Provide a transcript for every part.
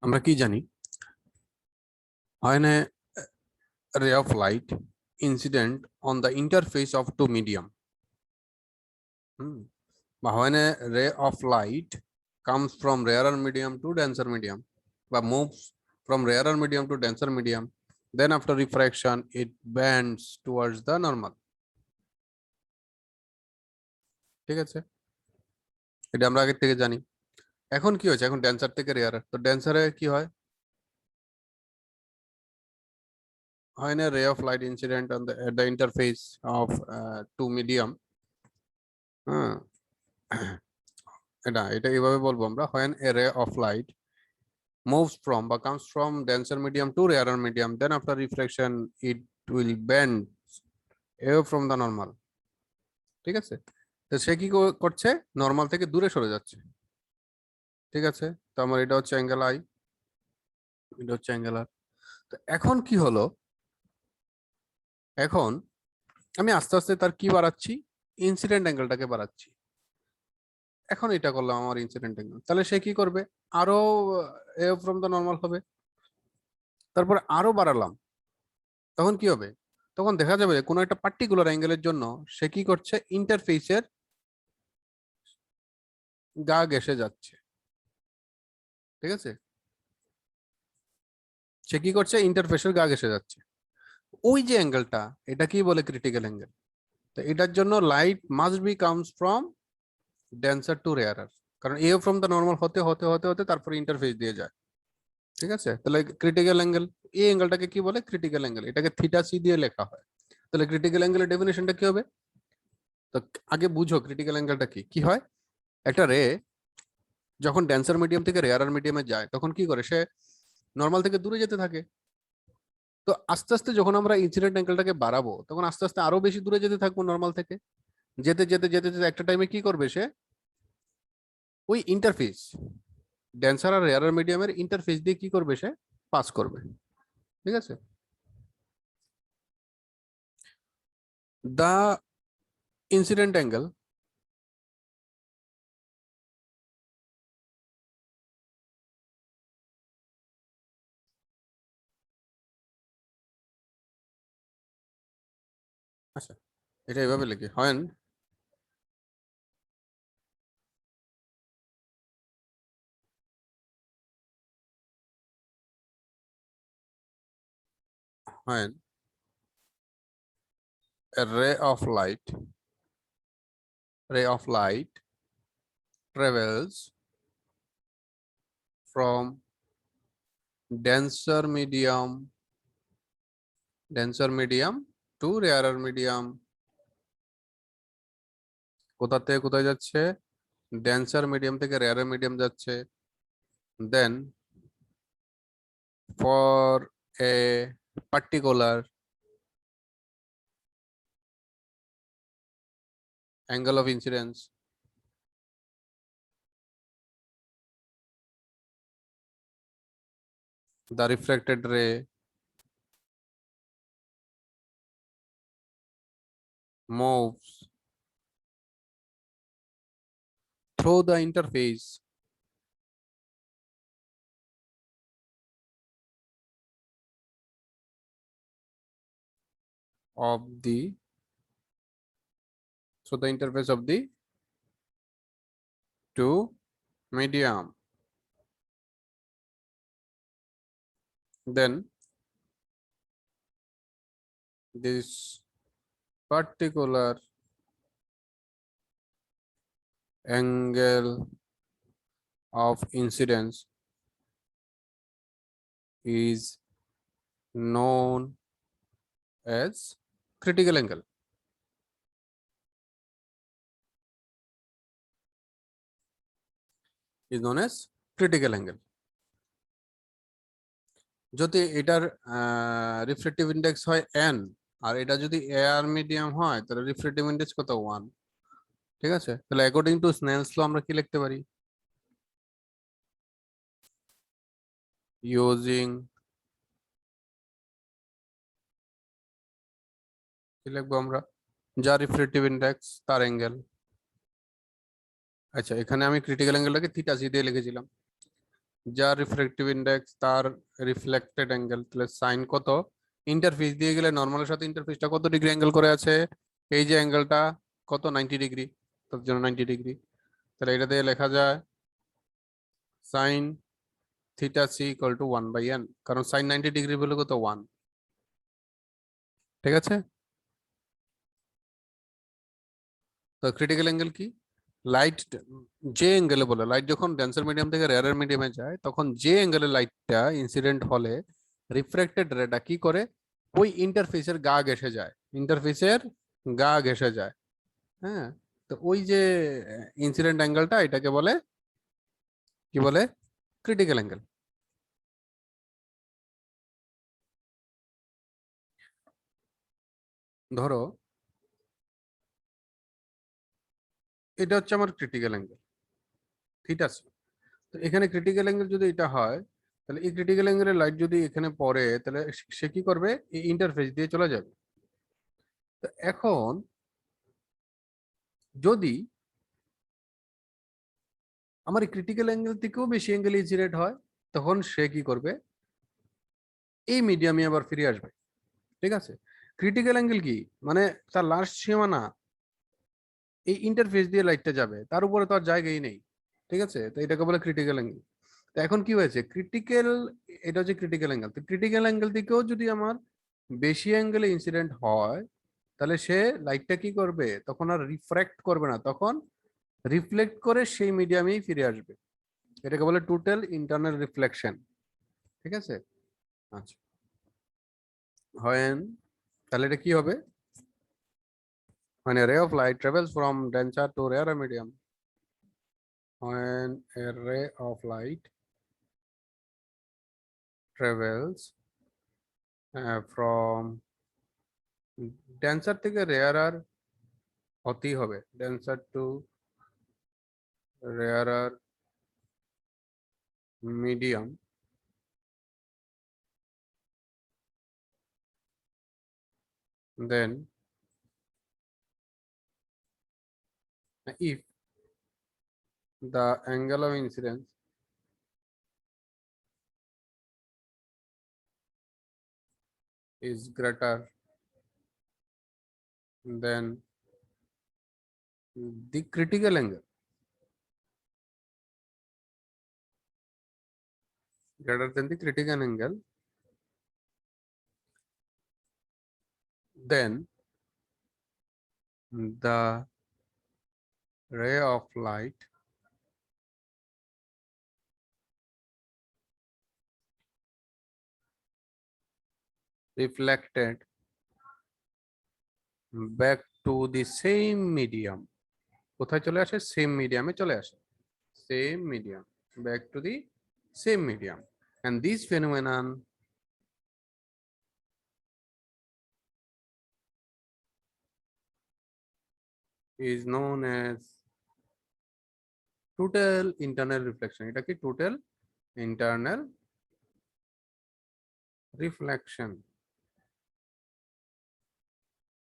আমরা কি জানি when a ray of light incident on the interface of two medium বা when a ray of light comes from rarer medium to denser medium বা moves from rarer medium to denser medium, then after refraction it bends towards the normal. ঠিক আছে, এটা আমরা আগে থেকে জানি। এখন কি হচ্ছে, এখন ডেন্সার থেকে রেয়ার, তো ডেন্সারে কি হয়, when a ray of light incident on at the interface of two medium, হ্যাঁ এটা এটা এইভাবে বলবো আমরা, when a ray of light moves from বা comes from denser medium to rarer medium, then after reflection it will bend away from the normal. ঠিক আছে, তো সে কি করছে, নর্মাল থেকে দূরে সরে যাচ্ছে। ঠিক আছে, তো আমার এটা হচ্ছে অ্যাঙ্গেল আই, এটা হচ্ছে অ্যাঙ্গেল আর। তো এখন কি হলো, এখন আমি আস্তে আস্তে তার কি বাড়াচ্ছি, ইনসিডেন্ট অ্যাঙ্গেলটাকে বাড়াচ্ছি। এখন এটা করলাম আমার ইনসিডেন্ট অ্যাঙ্গেল, তাহলে সে কি করবে, আরো এ ফ্রম দ্য নর্মাল হবে। তারপরে আরো বাড়ালাম, তখন কি হবে, তখন দেখা যাবে কোনো একটা পার্টিকুলার অ্যাঙ্গেলের জন্য সে কি করছে, ইন্টারফেসের গা ঘেঁষে যাচ্ছে। ঠিক আছে, সে কি করছে, ইন্টারফেসের গা ঘেঁষে যাচ্ছে। ওই যে অ্যাঙ্গেলটা, এটা কি বলে, ক্রিটিক্যাল অ্যাঙ্গেল। তো এটার জন্য light must be comes from denser to rarer, কারণ এ ফ্রম দ্য নর্মাল হতে হতে হতে হতে তারপরে ইন্টারফেস দিয়ে যায়। ঠিক আছে, তাহলে ক্রিটিক্যাল অ্যাঙ্গেল, এই অ্যাঙ্গেলটাকে কি বলে, ক্রিটিক্যাল অ্যাঙ্গেল। এটাকে থিটা সি দিয়ে লেখা হয়। তাহলে ক্রিটিক্যাল অ্যাঙ্গেলের ডেফিনেশনটা কি হবে, তো আগে বুঝো ক্রিটিক্যাল অ্যাঙ্গেলটা কি কি হয়। একটা রে যখন ডেন্সার মিডিয়াম থেকে রেয়ারার মিডিয়ামে যায়, তখন কি করে, সে নর্মাল থেকে দূরে যেতে থাকে। তো আস্তে আস্তে যখন আমরা ইনসিডেন্ট অ্যাঙ্গেলটাকে বাড়াবো, তখন আস্তে আস্তে আরো বেশি দূরে যেতে থাকবো নর্মাল থেকে। যেতে যেতে যেতে যেতে একটা টাইমে কি করবে, সে ওই ইন্টারফেস, ডেন্সার আর রেয়ারার মিডিয়ামের ইন্টারফেস দিয়ে কি করবে, সে পাস করবে। ঠিক আছে, দা ইনসিডেন্ট অ্যাঙ্গেল আচ্ছা, এটা এভাবে লিখি, when a ray of light travels from denser medium to rarer medium, কোথা থেকে কোথায় যাচ্ছে, ডেন্সার মিডিয়াম থেকে রেয়ার মিডিয়াম যাচ্ছে, then for a particular angle of incidence, the refracted ray moves through the interface of the two medium. Then this particular angle of incidence is known as critical angle. Is known as critical angle. যদি এটার রিফ্রেক্টিভ index হয় n, আর এটা যদি AR medium হয়, তাহলে রিফ্রেক্টিভ index কত, 1। ঠিক আছে, তাহলে অ্যাকর্ডিং টু স্নেলস ল আমরা কি লিখতে পারি, ইউজিং, কি লিখবো আমরা, যা রিফ্রেক্টিভ ইন্ডেক্স তার অ্যাঙ্গেল। আচ্ছা, এখানে আমি ক্রিটিক্যাল অ্যাঙ্গেলটাকে থিটা সি দিয়ে লিখেছিলাম। যার রিফ্র্যাক্টিভ ইন্ডেক্স তার রিফ্লেক্টেড অ্যাঙ্গেল, তাহলে সাইন কত, ইন্টারফেস দিয়ে গেলে নর্মালের সাথে ইন্টারফেসটা কত ডিগ্রি অ্যাঙ্গেল করে আছে, এই যে অ্যাঙ্গেলটা কত 90 ডিগ্রি, তার জন্য 90 ডিগ্রি। তাহলে এটা দিয়ে লেখা যায় sine theta C equal to 1/n, কারণ সাইন 90 ডিগ্রি বলে কত 1। ঠিক আছে, তো ক্রিটিক্যাল অ্যাঙ্গেল কি, লাইট যে অ্যাঙ্গেলে বলে, লাইট যখন ডেন্সার মিডিয়াম থেকে রেয়ার মিডিয়ামে যায় তখন যে অ্যাঙ্গেলে লাইটটা ইনসিডেন্ট হলে রিফ্র্যাক্টেড রেটা কি করে ওই ইন্টারফেসের গা ঘেঁষে যায়, ইন্টারফেসের গা ঘেঁষে যায়। হ্যাঁ, তো ওই যে ইনসিডেন্ট অ্যাঙ্গেলটা এটাকে বলে কি বলে, ক্রিটিক্যাল অ্যাঙ্গেল। ধরো এটা হচ্ছে আমার ক্রিটিক্যাল অ্যাঙ্গেল, ঠিক আছে। তো এখানে ক্রিটিক্যাল অ্যাঙ্গেল যদি এটা হয়, তাহলে এই ক্রিটিক্যাল অ্যাঙ্গেলের লাইট যদি এখানে পড়ে তাহলে সে কি করবে, এই ইন্টারফেস দিয়ে চলে যাবে। তো এখন যদি আমার ক্রিটিক্যাল অ্যাঙ্গেল থেকেও বেশি অ্যাঙ্গেল ইনসিডেন্ট হয়, তখন সে কি করবে, এই মিডিয়ামে আবার ফিরে আসবে। ঠিক আছে, ক্রিটিক্যাল অ্যাঙ্গেল কি মানে তার লাস্ট সীমানা এই ইন্টারফেস দিয়ে লাইটটা যাবে, তার উপরে তো আর জায়গাই নেই। ঠিক আছে, তো এটাকে বলে ক্রিটিক্যাল অ্যাঙ্গেল। তো এখন কি হয়েছে, ক্রিটিক্যাল, এটা হচ্ছে ক্রিটিক্যাল অ্যাঙ্গেল, তো ক্রিটিক্যাল অ্যাঙ্গেল থেকেও যদি আমার বেশি অ্যাঙ্গেলে ইনসিডেন্ট হয়, তাহলে সে লাইটটা কি করবে, তখন আর রিফ্র্যাক্ট করবে না, তখন রিফ্লেক্ট করে সেই মিডিয়ামেই ফিরে আসবে। এটাকে বলে টোটাল ইন্টারনাল রিফ্লেকশন। ঠিক আছে, আচ্ছা হয়, তাহলে এটা কি হবে, when a ray of light travels from denser to rarer medium, when a ray of light travels from denser থেকে rarer হতেই হবে, denser to rarer medium, then if the angle of incidence is greater than the critical angle, greater than the critical angle, then the ray of light reflected back to the same medium, কোথায় চলে আসে, same মিডিয়ামে চলে আসে, same medium, back to the same medium, and this phenomenon is known as total internal reflection। এটা কি, total internal reflection।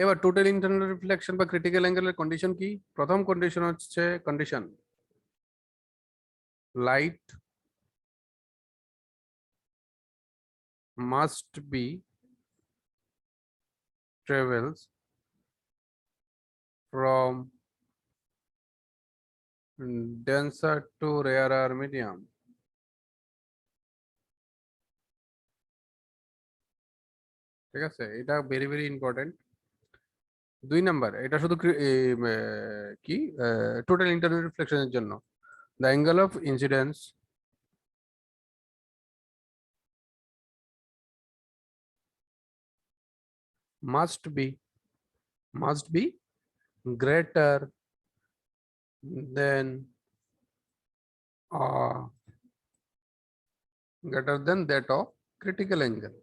এবার total internal reflection বা ক্রিটিক্যাল অ্যাঙ্গেলের কন্ডিশন কি, প্রথম কন্ডিশন হচ্ছে condition light must be travels from denser to rarer medium. ঠিক আছে, এটা ভেরি ভেরি ইম্পর্টেন্ট। 2 নাম্বার, এটা শুধু কি টোটাল ইন্টারনাল রিফ্লেকশনের জন্য, the angle of incidence must be must be greater than uh, greater than that of critical angle।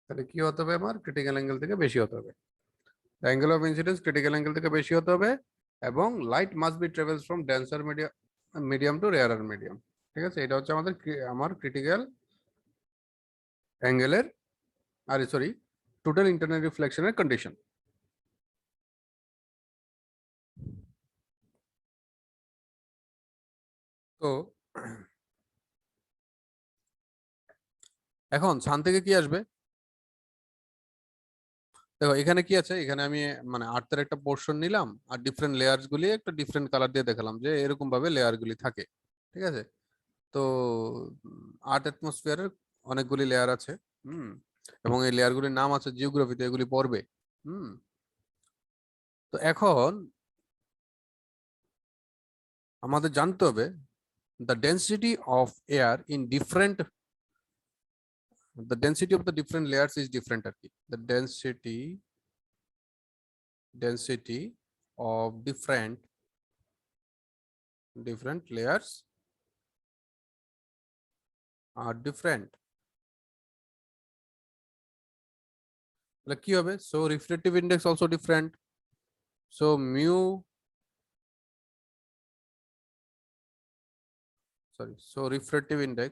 তাহলে কি হতে হবে, আমার ক্রিটিক্যাল অ্যাঙ্গেল থেকে বেশি হতে হবে, angle of incidence critical angle থেকে বেশি হতে হবে, এবং light must be travels from denser medium to rarer medium. ঠিক আছে, এটা হচ্ছে আমাদের আমার ক্রিটিক্যাল অ্যাঙ্গেলের, আরে সরি, টোটাল ইন্টারনাল রিফ্লেকশনের কন্ডিশন। তো এখন সান থেকে কি আসবে? দেখো এখানে কি আছে, এখানে আমি মানে আর্থের একটা পোর্শন নিলাম আর ডিফারেন্ট লেয়ারস গুলি একটা ডিফারেন্ট কালার দিয়ে দেখালাম যে এরকম ভাবে লেয়ার গুলি থাকে। ঠিক আছে, তো আর্থ অ্যাটমসফিয়ারের অনেকগুলি লেয়ার আছে। হুম, এবং এই লেয়ার গুলির নাম আছে জিওগ্রাফিতে, এগুলি পড়বে। হুম, তো এখন আমাদের জানতে হবে the density of air in different, the density of the different layers is different আর কি। the density of different layers are different। তাহলে কি হবে? so refractive index also different, so mu, sorry, so refractive index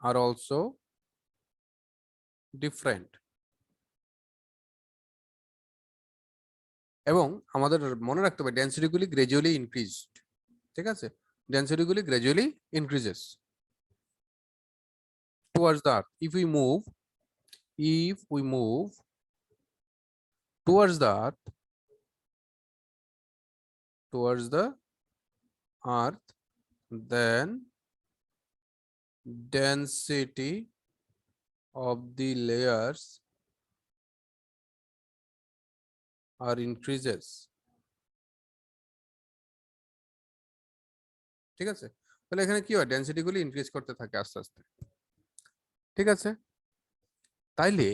are also different। এবং আমাদের মনে রাখতে হবে density গুলি গ্রাজুয়ালি ইনক্রিজড। ঠিক আছে, ডেন্সিটি গুলি gradually increases towards the earth। if we move towards the earth, then density of the layers are increases। ঠিক আছে, তাহলে এখানে কি হয়, ডেনসিটি গুলি ইনক্রিজ করতে থাকে আস্তে আস্তে। ঠিক আছে, তাইলে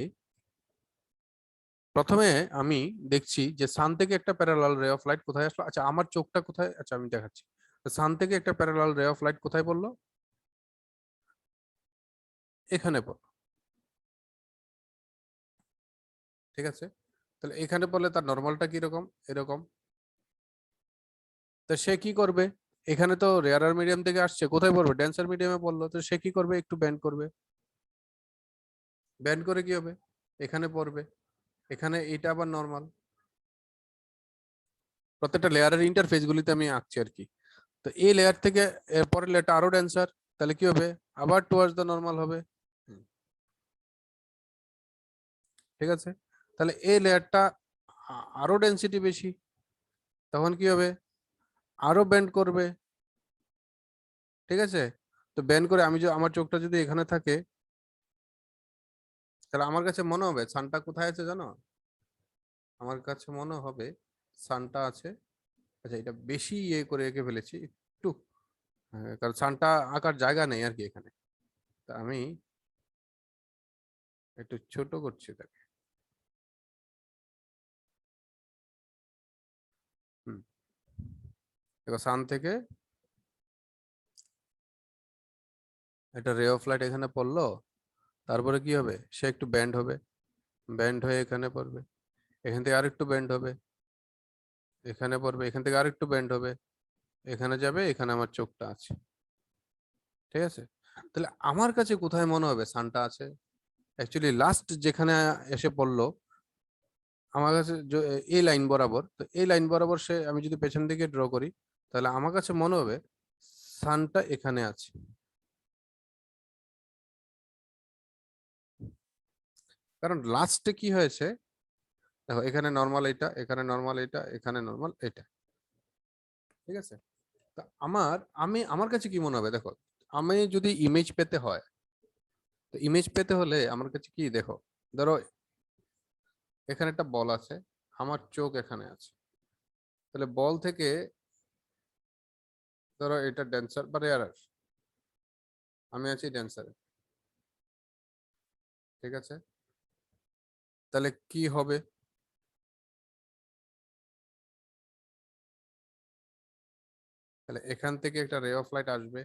প্রথমে আমি দেখছি যে সান থেকে একটা প্যারালাল রে অফ লাইট কোথায় আসলো। আচ্ছা আমার চোখটা কোথায়, আচ্ছা আমি দেখাচ্ছি। সান থেকে একটা প্যারালাল রে অফ লাইট কোথায় পড়লো? এখানে পড়লো। ঠিক আছে, তাহলে এখানে পড়লে তার নর্মালটা কিরকম, এরকম। তো সে কি করবে, এখানে তো রেয়ারার মিডিয়াম থেকে আসছে, কোথায় পড়বে, ডেন্সার মিডিয়ামে পড়লো, তো সে কি করবে, একটু ব্যান্ড করবে। ব্যান্ড করে কি হবে, এখানে পড়বে, এখানে এটা আবার নর্মাল। প্রত্যেকটা লেয়ারের ইন্টারফেস গুলিতে আমি আঁকছি আর কি। তো এই লেয়ার থেকে এরপরের লেয়ারটা আরো ডেন্সার, তাহলে কি হবে, আবার টুয়ার্ডস দ্য নর্মাল হবে। ঠিক আছে, তাহলে এই লেয়ারটা আরো ডেন্সিটি বেশি, তখন কি হবে, আরো ব্যান্ড করবে। ঠিক আছে, তো ব্যান্ড করে আমি আমার চোখটা যদি এখানে থাকে, তাহলে আমার কাছে মনে হবে সানটা কোথায় আছে জানো? আমার কাছে মনে হবে সানটা আছে, আচ্ছা এটা বেশি ইয়ে করে এঁকে ফেলেছি একটু, কারণ সানটা আঁকার জায়গা নেই আর কি এখানে। তা আমি একটু ছোট করছি তাকে। হুম, দেখো সান থেকে একটা রে অফ লাইট এখানে পড়লো, তারপরে কি হবে, সে একটু ব্যান্ড হবে, ব্যান্ড হয়ে এখানে পড়বে, এখান থেকে আরেকটু ব্যান্ড হবে, এখানে পড়বে, এখান থেকে আরেকটু ব্যান্ড হবে, এখানে যাবে, এখানে আমার চোখটা আছে। ঠিক আছে, তাহলে আমার কাছে কোথায় মনে হবে সানটা আছে? অ্যাকচুয়ালি লাস্ট যেখানে এসে পড়লো আমার কাছে, এই লাইন বরাবর, তো এই লাইন বরাবর সে আমি যদি পেছন দিকে ড্র করি, তাহলে আমার কাছে মনে হবে সানটা এখানে আছে। কারণ লাস্টে কি হয়েছে, দেখো এখানে নর্মাল এটা, এখানে নর্মাল এটা, এখানে নর্মাল এটা। ঠিক আছে, তা আমার কাছে কি মনে হবে, দেখো আমি যদি ইমেজ পেতে হয়, তো ইমেজ পেতে হলে আমার কাছে কি, দেখো ধরো এখানে একটা বল আছে, আমার চোখ এখানে আছে, তাহলে বল থেকে ধরো এটা ড্যান্সার বা রেয়ারার, আমি আছি ড্যান্সারে। ঠিক আছে, তাহলে কি হবে, তাহলে এখান থেকে একটা রে অফ লাইট আসবে,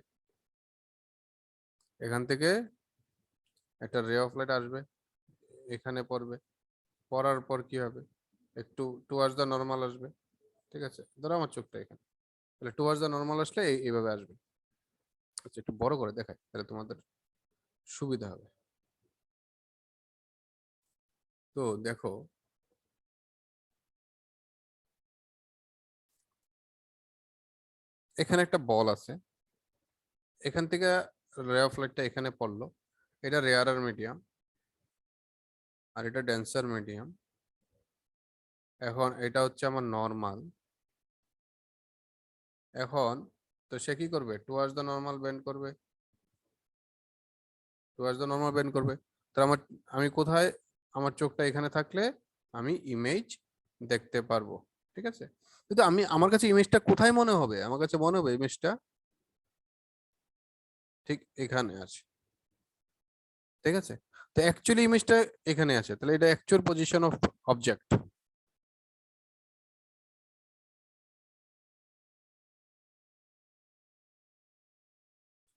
এখান থেকে একটা রে অফ লাইট আসবে, এখানে পড়বে, পড়ার পর কি হবে, একটু টুয়ার্ডস দ্য নর্মাল আসবে। ঠিক আছে, ধরো আমার চোখটা এখানে, তাহলে টুয়ার্ডস দ্য নর্মাল আসলে এইভাবে আসবে। আচ্ছা একটু বড় করে দেখাই তাহলে তোমাদের সুবিধা হবে। তো দেখো এখানে একটা বল আছে, এখান থেকে রে অফ লাইটটা এখানে পড়লো, এটা রেয়ারার মিডিয়াম আর এটা ডেন্সার মিডিয়াম। এখন এটা হচ্ছে আমার নর্মাল। এখন তো সে কি করবে, টুয়ার্ডস দ্য নর্মাল বেন্ড করবে, টুয়ার্ডস দ্য নর্মাল বেন্ড করবে। তো আমি কোথায়, আমার চোখটা এখানে থাকলে আমি ইমেজ দেখতে পারবো, ঠিক আছে। কিন্তু আমার কাছে ইমেজটা কোথায় মনে হবে, আমার কাছে মনে হবে ইমেজটা ঠিক এখানে আছে, ঠিক আছে। তো অ্যাকচুয়ালি ইমেজটা এখানে আছে, তাহলে এটা অ্যাকচুয়াল পজিশন অফ অবজেক্ট।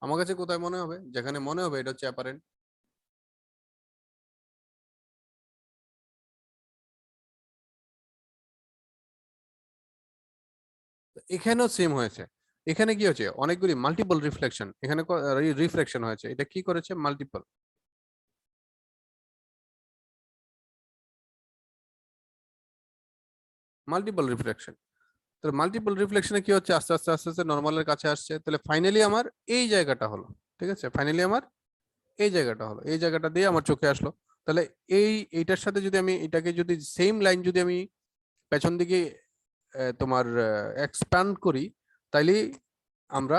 আমার কাছে কোথায় মনে হবে, যেখানে মনে হবে এটা হচ্ছে অ্যাপারেন্ট। এখানেও সেম হয়েছে, এখানে কি হচ্ছে অনেকগুলি মাল্টিপল রিফ্লেকশন, এখানে রিফ্লেকশন হয়েছে, এটা কি করেছে মাল্টিপল, মাল্টিপল রিফ্লেকশন। তাহলে মাল্টিপল রিফ্লেকশনে কি হচ্ছে, আস্তে আস্তে আস্তে আস্তে নর্মালের কাছে আসছে, তাহলে ফাইনালি আমার এই জায়গাটা হলো, ঠিক আছে, ফাইনালি আমার এই জায়গাটা হলো, এই জায়গাটা দিয়ে আমার চোখে আসলো। তাহলে এইটার সাথে যদি আমি এটাকে যদি সেম লাইন যদি আমি পেছন দিকে তোমার এক্সপ্যান্ড করি, তাইলে আমরা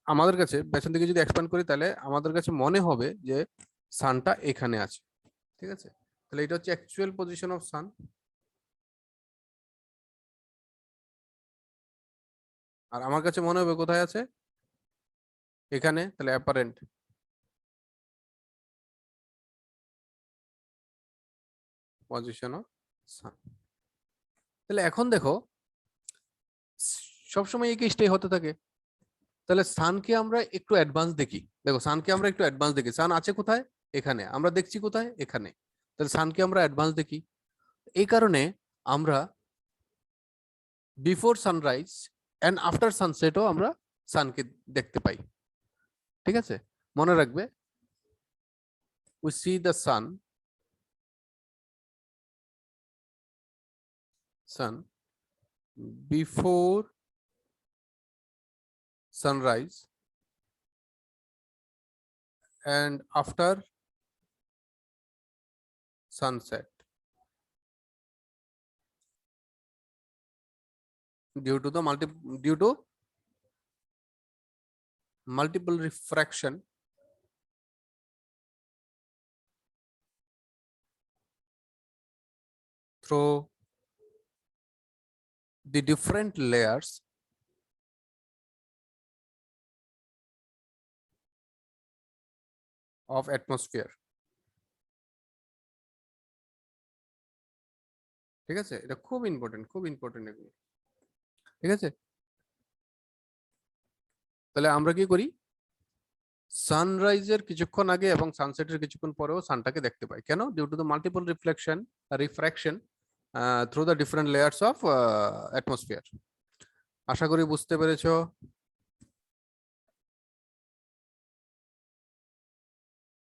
আমাদের কাছে পেছন দিকে যদি এক্সপ্যান্ড করি তাহলে আমাদের কাছে মনে হবে যে সানটা এখানে আছে, ঠিক আছে। তাহলে এটা হচ্ছে অ্যাকচুয়াল পজিশন অফ সান। আর আমার কাছে মনে হবে কোথায় আছে, এখানে, তাহলে অ্যাপারেন্ট পজিশন অফ সান। তাহলে এখন দেখো সবসময় এই কেসটাই হতে থাকে। তাহলে সানকে আমরা একটু অ্যাডভান্স দেখি, দেখো সানকে আমরা একটু অ্যাডভান্স দেখি, সান আছে কোথায়, এখানে, আমরা দেখছি কোথায়, এখানে। তাহলে সানকে আমরা অ্যাডভান্স দেখি, এই কারণে আমরা বিফোর সানরাইজ অ্যান্ড আফটার সানসেটও আমরা সানকে দেখতে পাই, ঠিক আছে। মনে রাখবে, we see the sun before sunrise and after sunset due to multiple refraction through the different layers of atmosphere, ঠিক আছে। এটা খুব ইম্পর্টেন্ট, খুব ইম্পর্টেন্ট এগুলো, ঠিক আছে। তাহলে আমরা কি করি, সানরাইজের কিছুক্ষণ আগে এবং সানসেটের কিছুক্ষণ পরেও সানটাকে দেখতে পাই, কেন, due to the multiple refraction through the different layers of atmosphere. আশা করি বুঝতে পেরেছো।